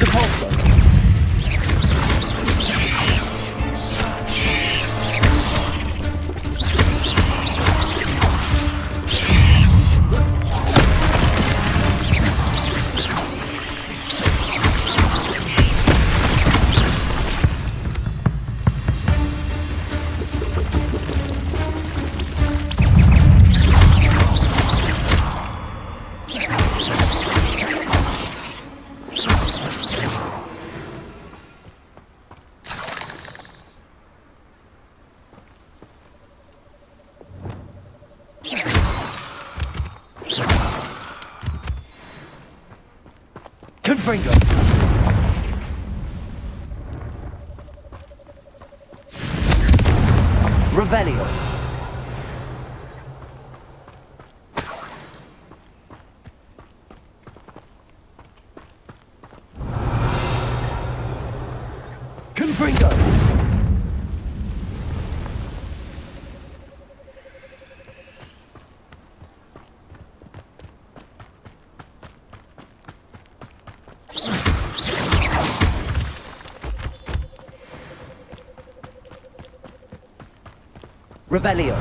Depulso. Confringo. Revelio. Confringo. Revelio.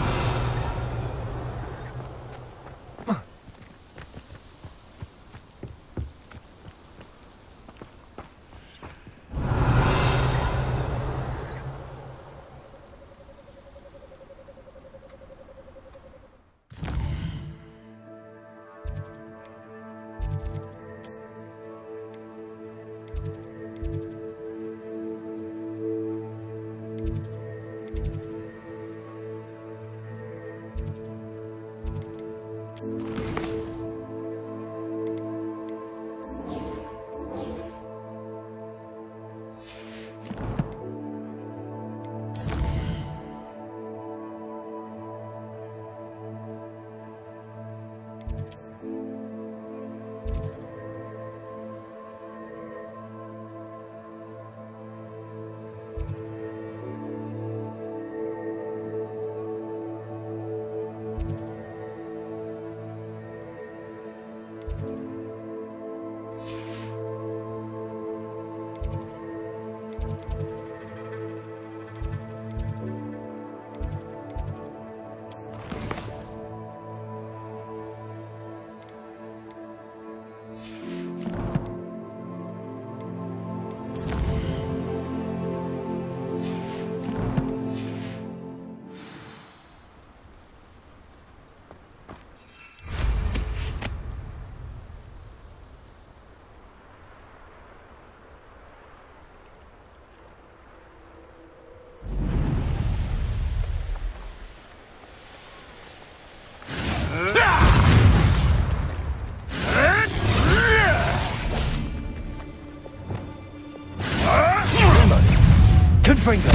Confringo.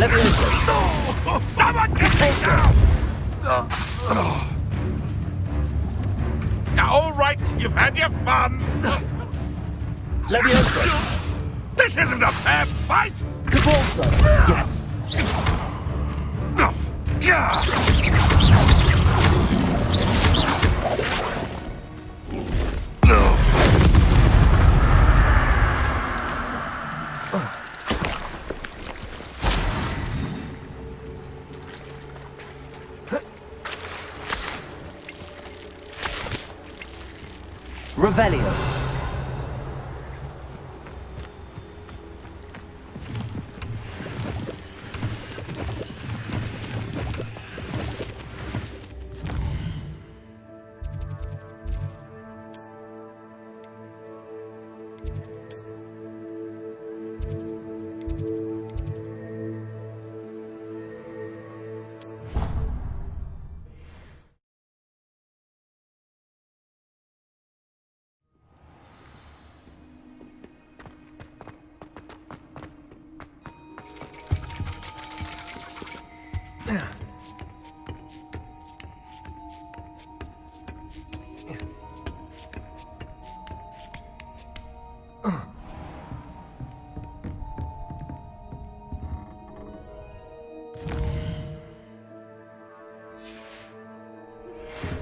Levioso. Someone get me now! All right, you've had your fun. Levioso. This isn't a fair fight. Depulso. Yes. Revelio.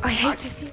I hate to see...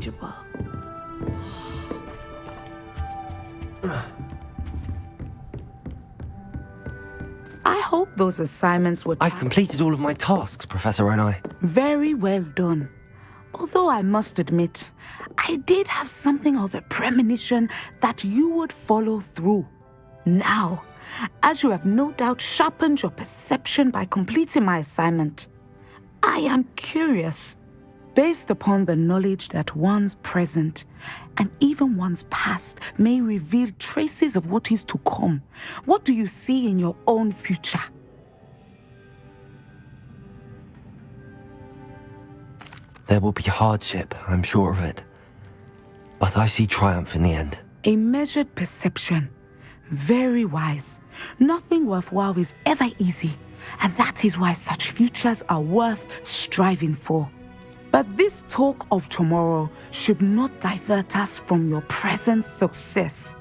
manageable. I hope those assignments were... I've completed all of my tasks, Professor Onai. Very well done. Although I must admit, I did have something of a premonition that you would follow through. Now, as you have no doubt sharpened your perception by completing my assignment, I am curious, based upon the knowledge that one's present and even one's past may reveal traces of what is to come. What do you see in your own future? There will be hardship, I'm sure of it. But I see triumph in the end. A measured perception. Very wise. Nothing worthwhile is ever easy, and that is why such futures are worth striving for. But this talk of tomorrow should not divert us from your present success.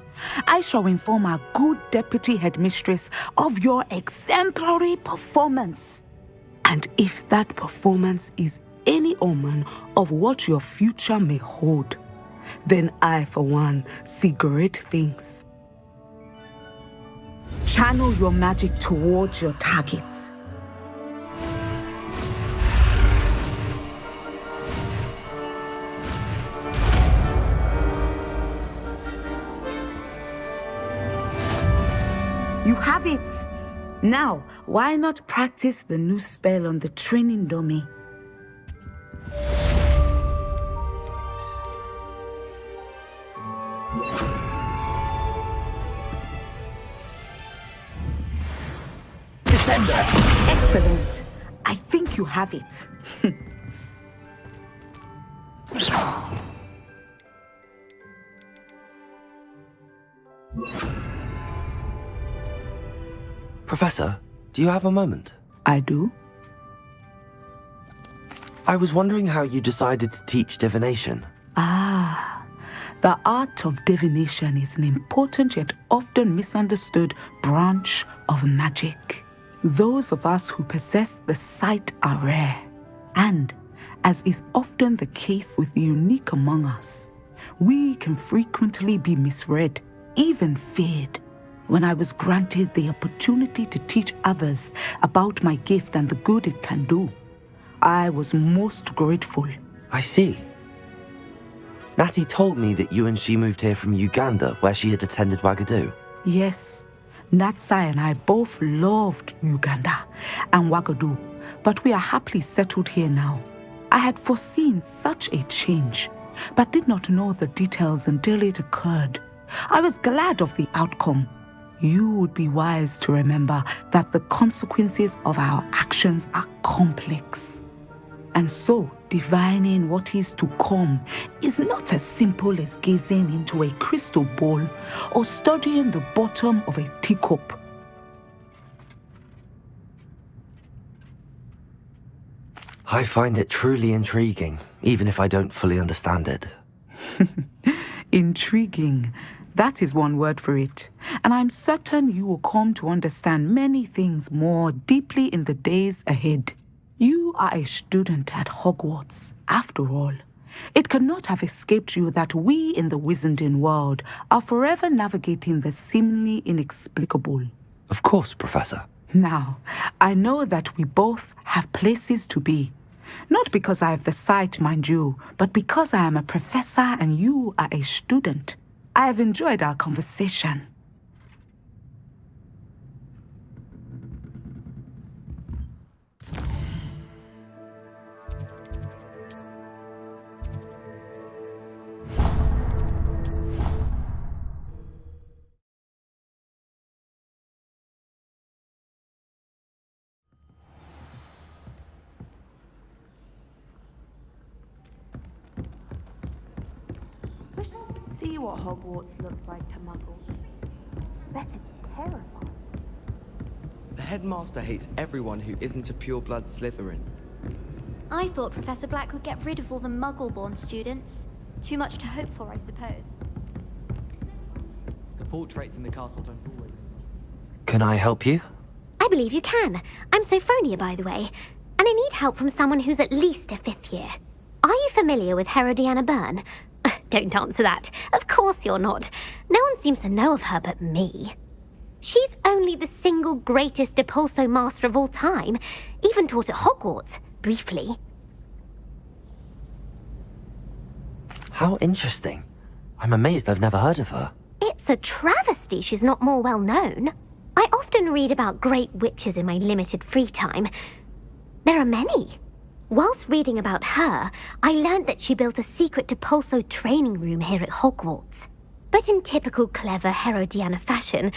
I shall inform our good deputy headmistress of your exemplary performance. And if that performance is any omen of what your future may hold, then I, for one, see great things. Channel your magic towards your targets. You have it! Now, why not practice the new spell on the training dummy? Descender! Excellent. I think you have it. Professor, do you have a moment? I do? I was wondering how you decided to teach divination. The art of divination is an important yet often misunderstood branch of magic. Those of us who possess the sight are rare, and, as is often the case with the unique among us, we can frequently be misread, even feared. When I was granted the opportunity to teach others about my gift and the good it can do, I was most grateful. I see. Natty told me that you and she moved here from Uganda, where she had attended Wagadu. Yes, Natsai and I both loved Uganda and Wagadu, but we are happily settled here now. I had foreseen such a change, but did not know the details until it occurred. I was glad of the outcome. You would be wise to remember that the consequences of our actions are complex. And so, divining what is to come is not as simple as gazing into a crystal ball or studying the bottom of a teacup. I find it truly intriguing, even if I don't fully understand it. Intriguing. That is one word for it. And I'm certain you will come to understand many things more deeply in the days ahead. You are a student at Hogwarts, after all. It cannot have escaped you that we in the Wizarding world are forever navigating the seemingly inexplicable. Of course, Professor. Now, I know that we both have places to be. Not because I have the sight, mind you, but because I am a professor and you are a student. I have enjoyed our conversation. See what Hogwarts looks like to Muggles. Bet it's terrifying. The headmaster hates everyone who isn't a pure-blood Slytherin. I thought Professor Black would get rid of all the Muggle-born students. Too much to hope for, I suppose. The portraits in the castle don't always... Can I help you? I believe you can. I'm Sophronia, by the way, and I need help from someone who's at least a 5th year. Are you familiar with Herodiana Byrne? Don't answer that. Of course you're not. No one seems to know of her but me. She's only the single greatest Depulso master of all time, even taught at Hogwarts, briefly. How interesting. I'm amazed I've never heard of her. It's a travesty she's not more well known. I often read about great witches in my limited free time. There are many. Whilst reading about her, I learned that she built a secret Depulso training room here at Hogwarts. But in typical clever Herodiana fashion,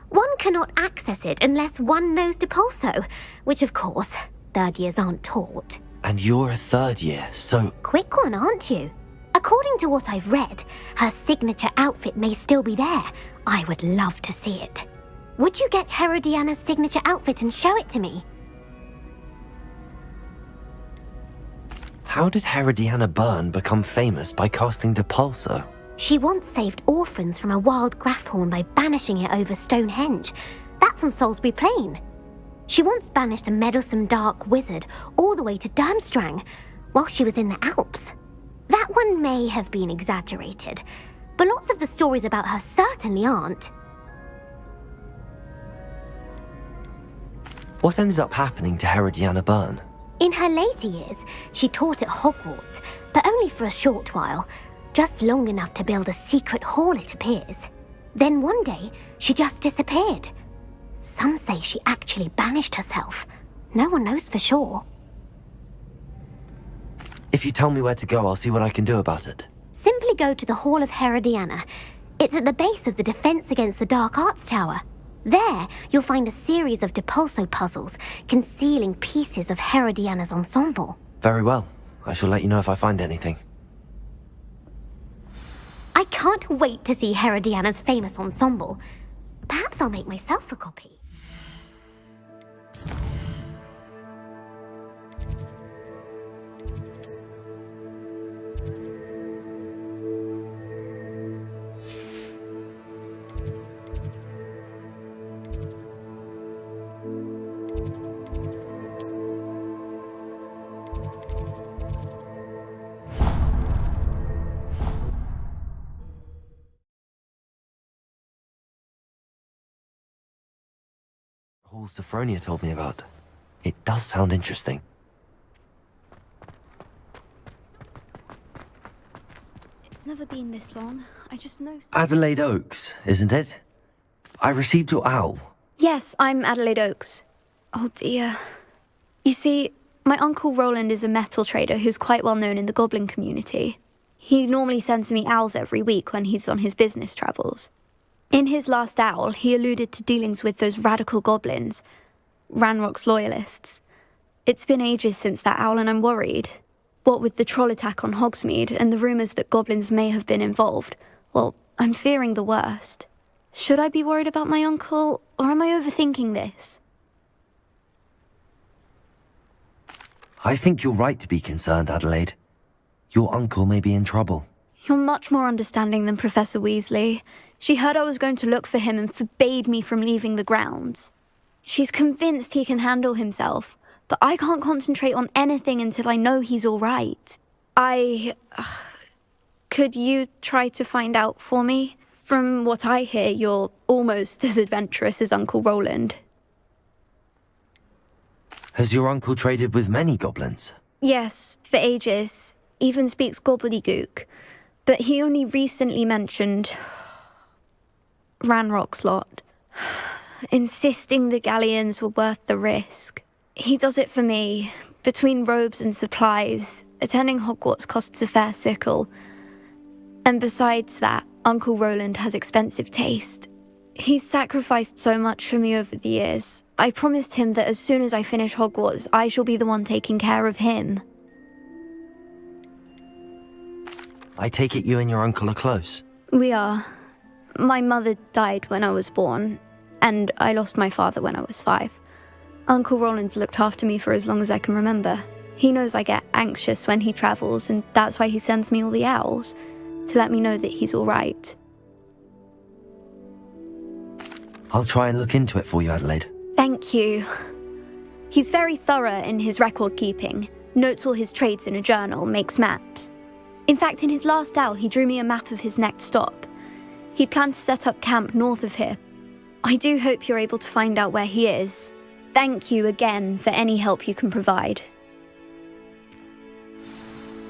one cannot access it unless one knows Depulso, which of course, third years aren't taught. And you're a third year, so... Quick one, aren't you? According to what I've read, her signature outfit may still be there. I would love to see it. Would you get Herodiana's signature outfit and show it to me? How did Herodiana Byrne become famous by casting Depulso? She once saved orphans from a wild Graffhorn by banishing it over Stonehenge. That's on Salisbury Plain. She once banished a meddlesome dark wizard all the way to Durmstrang while she was in the Alps. That one may have been exaggerated, but lots of the stories about her certainly aren't. What ended up happening to Herodiana Byrne? In her later years, she taught at Hogwarts, but only for a short while, just long enough to build a secret hall, it appears. Then one day, she just disappeared. Some say she actually banished herself. No one knows for sure. If you tell me where to go, I'll see what I can do about it. Simply go to the Hall of Herodiana. It's at the base of the Defense Against the Dark Arts Tower. There, you'll find a series of Depulso puzzles concealing pieces of Herodiana's ensemble. Very well. I shall let you know if I find anything. I can't wait to see Herodiana's famous ensemble. Perhaps I'll make myself a copy. Hall Sophronia told me about. It does sound interesting. It's never been this long. I just know... Adelaide Oaks, isn't it? I received your owl. Yes, I'm Adelaide Oaks. Oh dear. You see, my Uncle Roland is a metal trader who's quite well known in the goblin community. He normally sends me owls every week when he's on his business travels. In his last owl, he alluded to dealings with those radical goblins, Ranrock's loyalists. It's been ages since that owl and I'm worried. What with the troll attack on Hogsmeade and the rumours that goblins may have been involved, well, I'm fearing the worst. Should I be worried about my uncle, or am I overthinking this? I think you're right to be concerned, Adelaide. Your uncle may be in trouble. You're much more understanding than Professor Weasley. She heard I was going to look for him and forbade me from leaving the grounds. She's convinced he can handle himself, but I can't concentrate on anything until I know he's all right. Could you try to find out for me? From what I hear, you're almost as adventurous as Uncle Roland. Has your uncle traded with many goblins? Yes, for ages. Even speaks gobbledygook. But he only recently mentioned Ranrock's lot, insisting the galleons were worth the risk. He does it for me. Between robes and supplies, attending Hogwarts costs a fair sickle. And besides that, Uncle Roland has expensive taste. He's sacrificed so much for me over the years. I promised him that as soon as I finish Hogwarts, I shall be the one taking care of him. I take it you and your uncle are close? We are. My mother died when I was born, and I lost my father when I was 5. Uncle Roland's looked after me for as long as I can remember. He knows I get anxious when he travels, and that's why he sends me all the owls, to let me know that he's all right. I'll try and look into it for you, Adelaide. Thank you. He's very thorough in his record keeping, notes all his trades in a journal, makes maps. In fact, in his last owl, he drew me a map of his next stop. He'd planned to set up camp north of here. I do hope you're able to find out where he is. Thank you again for any help you can provide.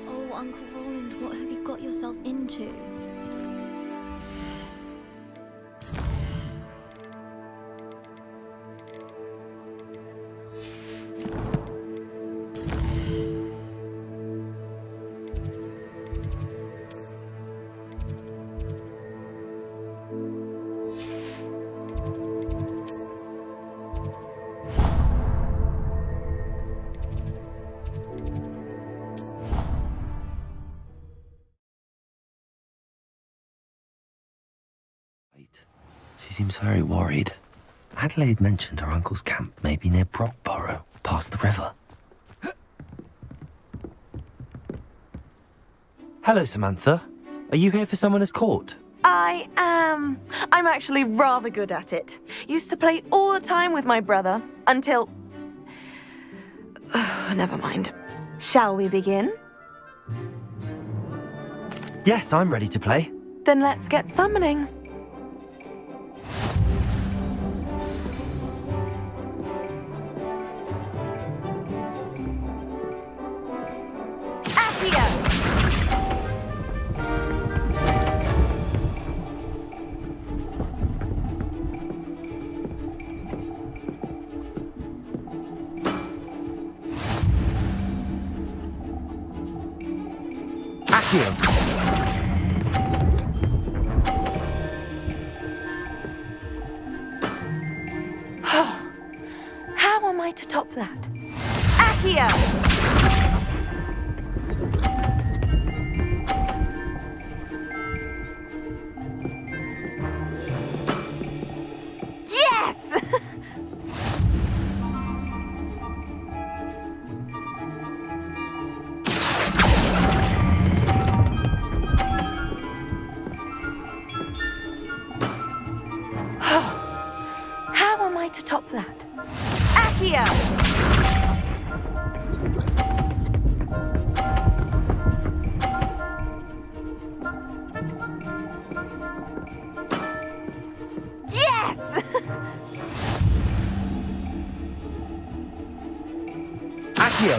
Oh, Uncle Roland, what have you got yourself into? She seems very worried. Adelaide mentioned her uncle's camp may be near Brockborough, past the river. Hello, Samantha. Are you here for Summoner's Court? I am. I'm actually rather good at it. Used to play all the time with my brother, until... Never mind. Shall we begin? Yes, I'm ready to play. Then let's get summoning. How am I to top that? Accio! Yes! How am I to top that? Accio! Yes! Accio!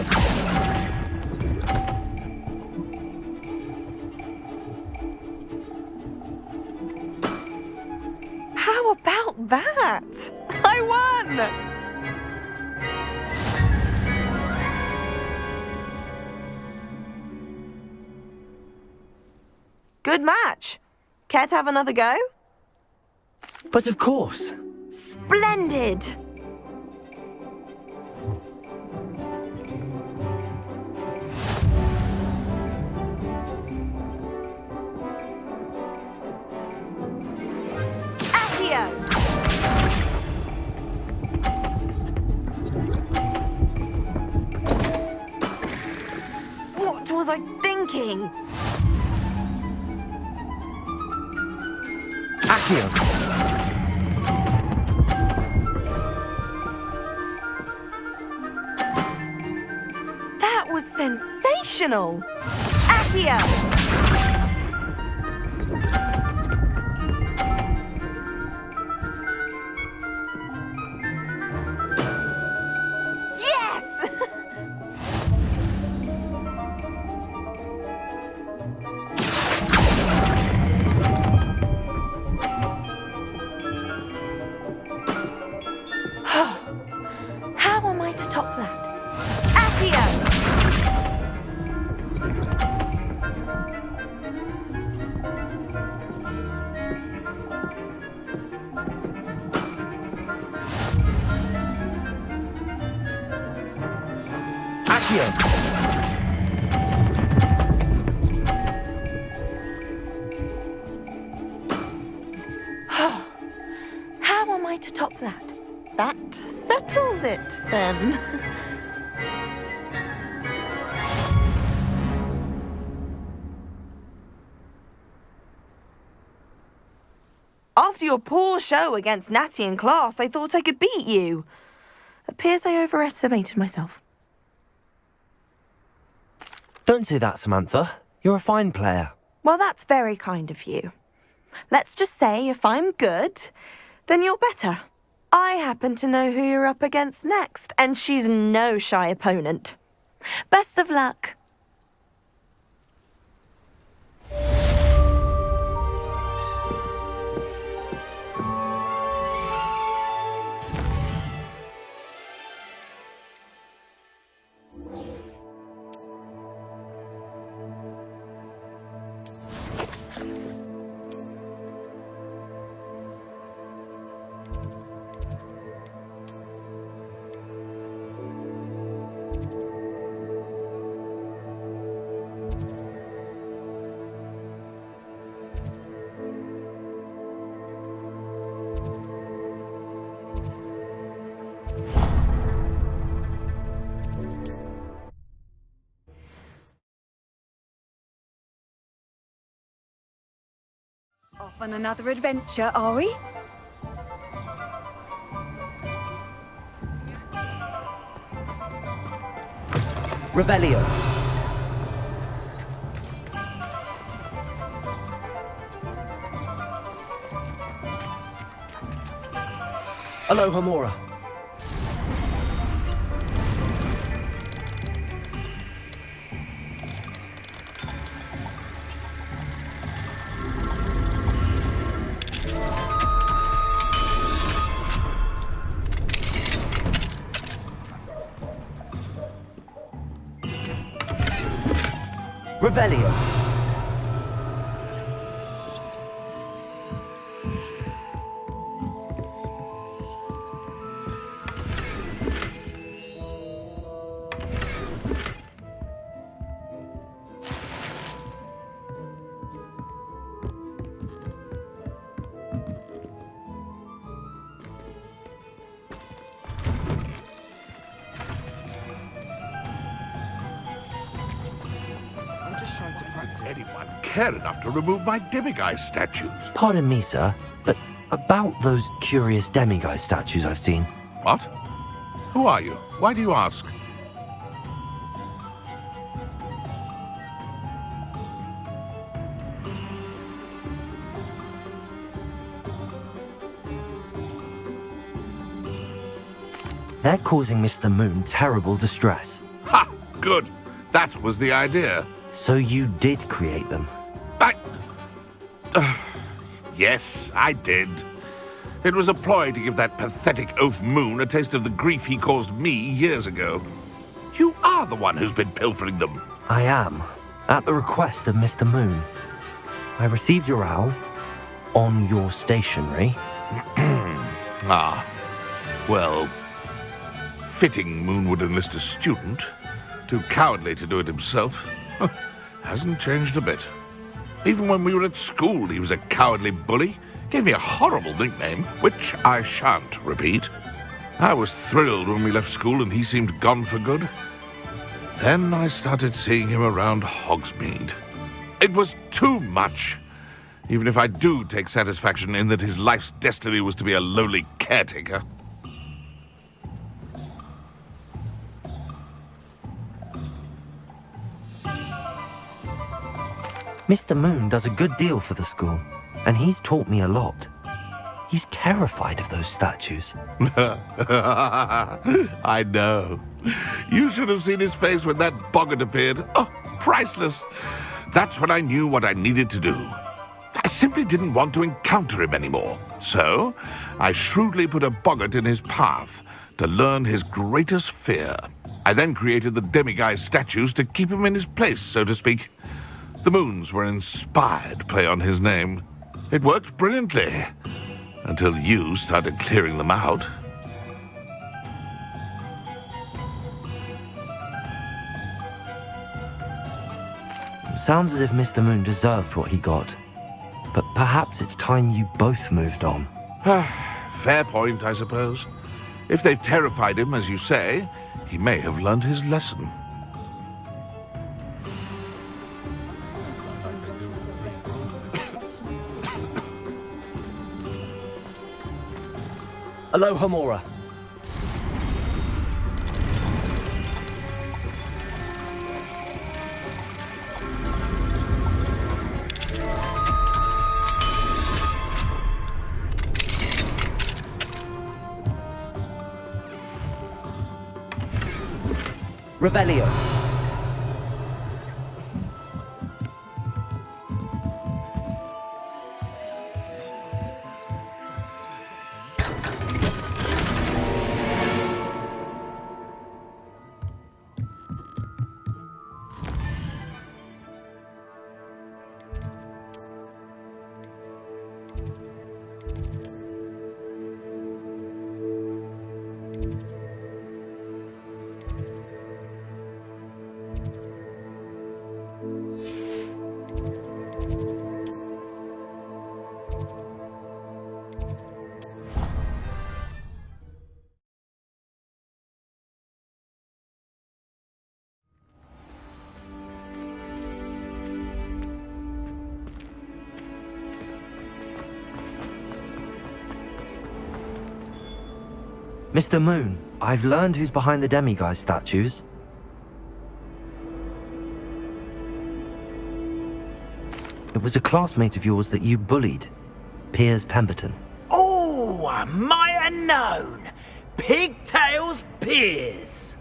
How about that? I won! Good match. Care to have another go? But of course. Splendid! Accio! What was I thinking? Accio! That was sensational! Accio! Yes! How am I to top that? Accio! Accio! How am I to top that? That settles it, then. After your poor show against Natty in class, I thought I could beat you. Appears I overestimated myself. Don't say that, Samantha. You're a fine player. Well, that's very kind of you. Let's just say if I'm good, then you're better. I happen to know who you're up against next, and she's no shy opponent. Best of luck. Off on another adventure, are we? Revelio. Aloha Mora. Revelio. Anyone care enough to remove my demiguise statues? Pardon me, sir, but about those curious demiguise statues I've seen. What? Who are you? Why do you ask? They're causing Mr. Moon terrible distress. Ha! Good. That was the idea. So you did create them? Yes, I did. It was a ploy to give that pathetic oaf Moon a taste of the grief he caused me years ago. You are the one who's been pilfering them. I am, at the request of Mr. Moon. I received your owl on your stationery. Ah, well, fitting Moon would enlist a student. Too cowardly to do it himself. Hasn't changed a bit. Even when we were at school, he was a cowardly bully. Gave me a horrible nickname, which I shan't repeat. I was thrilled when we left school and he seemed gone for good. Then I started seeing him around Hogsmeade. It was too much. Even if I do take satisfaction in that his life's destiny was to be a lowly caretaker. Mr. Moon does a good deal for the school, and he's taught me a lot. He's terrified of those statues. I know. You should have seen his face when that boggart appeared. Oh, priceless. That's when I knew what I needed to do. I simply didn't want to encounter him anymore. So, I shrewdly put a boggart in his path to learn his greatest fear. I then created the demiguise statues to keep him in his place, so to speak. The moons were an inspired play on his name. It worked brilliantly, until you started clearing them out. Sounds as if Mr. Moon deserved what he got. But perhaps it's time you both moved on. Fair point, I suppose. If they've terrified him, as you say, he may have learned his lesson. Aloha Mora. Revelio. Mr. Moon, I've learned who's behind the demiguise statues. It was a classmate of yours that you bullied, Piers Pemberton. Oh, I might have known. Pigtails Piers.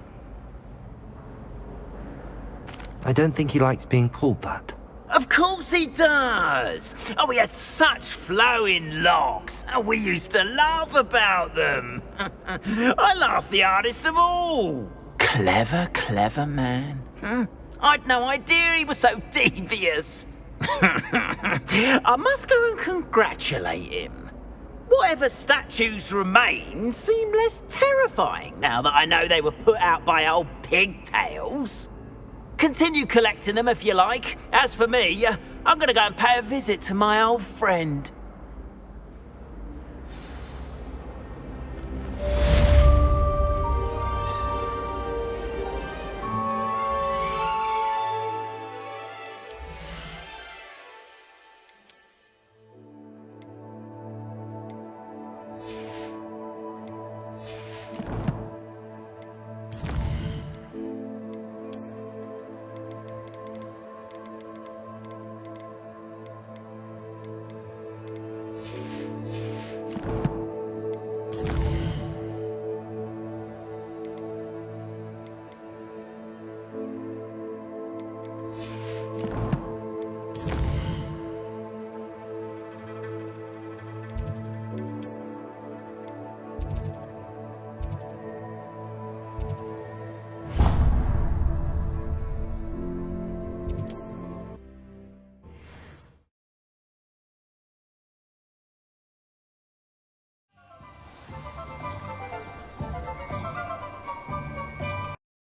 I don't think he likes being called that. Of course he does. Oh, he had such flowing locks, and we used to laugh about them. I laughed the hardest of all. Clever, clever man. I'd no idea he was so devious. I must go and congratulate him. Whatever statues remain seem less terrifying now that I know they were put out by old pigtails. Continue collecting them if you like. As for me, I'm gonna go and pay a visit to my old friend.